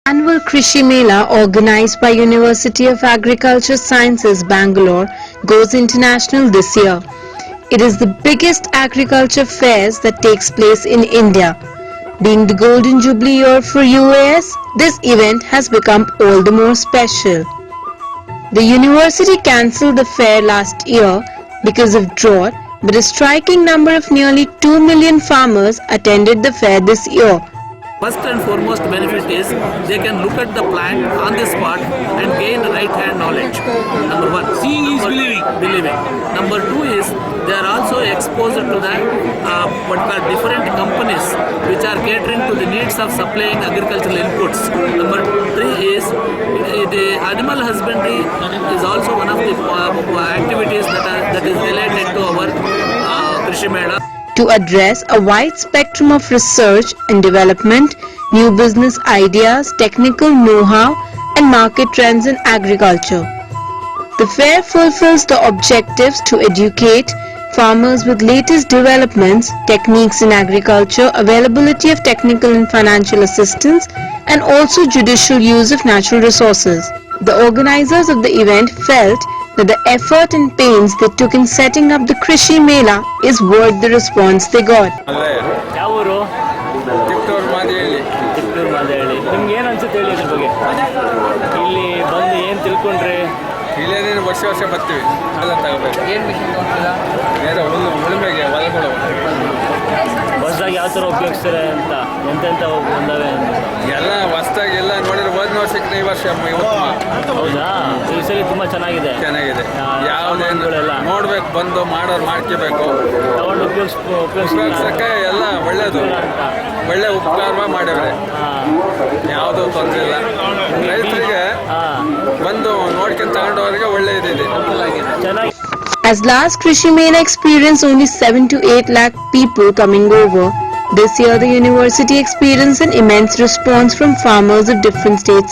Annual Krishi Mela organized by University of Agriculture Sciences Bangalore goes international this year. It is the biggest agriculture fairs that takes place in India. Being the Golden Jubilee year for UAS, this event has become all the more special. The university cancelled the fair last year because of drought, but a striking number of nearly 2 million farmers attended the fair this year. First and foremost benefit is they can look at the plant on the spot and gain right-hand knowledge. Number one, seeing is believing. Number two is they are also exposed to the different companies which are catering to the needs of supplying agricultural inputs. Number three is the animal husbandry is also one of the activities that is related to our Krishi Mela. To address a wide spectrum of research and development, new business ideas, technical know-how, and market trends in agriculture. The fair fulfills the objectives to educate farmers with latest developments, techniques in agriculture, availability of technical and financial assistance, and also judicial use of natural resources. The organizers of the event felt that the effort and pains they took in setting up the Krishi Mela is worth the response they got. ಯಾವ ಊರು? ಚಿಕ್ಕೂರು ಮಾದೇಳಿ. ಚಿಕ್ಕೂರು ಮಾದೇಳಿ. ನಿಮ್ಗೆ ಏನು ಅನ್ಸುತ್ತೆ ಹೇಳಿ ಇದ್ರ ಬಗ್ಗೆ? ಇಲ್ಲಿ ಬಂದು ಏನು ತಿಳ್ಕೊಂಡ್ರಿ? ಇಲ್ಲೇನೇನು ವರ್ಷ ಬರ್ತೀವಿ ಎಲ್ಲ ತಗೋಬೇಕು. ಏನು ಮಿಷನ್ ತಗೊಂಡಿಲ್ಲ? ಏನೋ ಉಳುಮೆಗೆ ಹೊಲಗಳು ಹೊಸದಾಗಿ ಯಾವ ಥರ ಉಪಯೋಗಿಸ್ತಾರೆ ಅಂತ ಎಂತೆಂಥ ಬಂದವೆ ಎಲ್ಲ ಹೊಸ್ದಾಗಿ ಎಲ್ಲ ನೋಡಿದ್ರೆ ಹೋದ ವರ್ಷಕ್ಕೆ ಈ ವರ್ಷ ಉತ್ತಮ. ಹೌದಾ? ಈ ಸರಿ ತುಂಬ ಚೆನ್ನಾಗಿದೆ. ಚೆನ್ನಾಗಿದೆ. ಸಾಮಾನುಗಳೆಲ್ಲ ನೋಡ್ಬೇಕು, ಬಂದು ಮಾಡೋರು ಮಾಡ್ಕೋಬೇಕು. ತಗೊಂಡು ಉಪಯೋಗಿಸಕ್ಕೆ ಎಲ್ಲ ಒಳ್ಳೇದು, ಒಳ್ಳೆ ಉಪಕಾರ ಮಾಡ್ಯವ್ರೆ. ಯಾವುದೂ ತೊಂದರೆ ಇಲ್ಲ. ರೈತರಿಗೆ ಬಂದು ನೋಡ್ಕೊಂಡು ತಗೊಂಡವ್ರಿಗೆ ಒಳ್ಳೆ ಇದಿದೆ. ಚೆನ್ನಾಗಿ. As last Krishi Mela experienced only 7 to 8 lakh people coming over, this year the university experienced an immense response from farmers of different states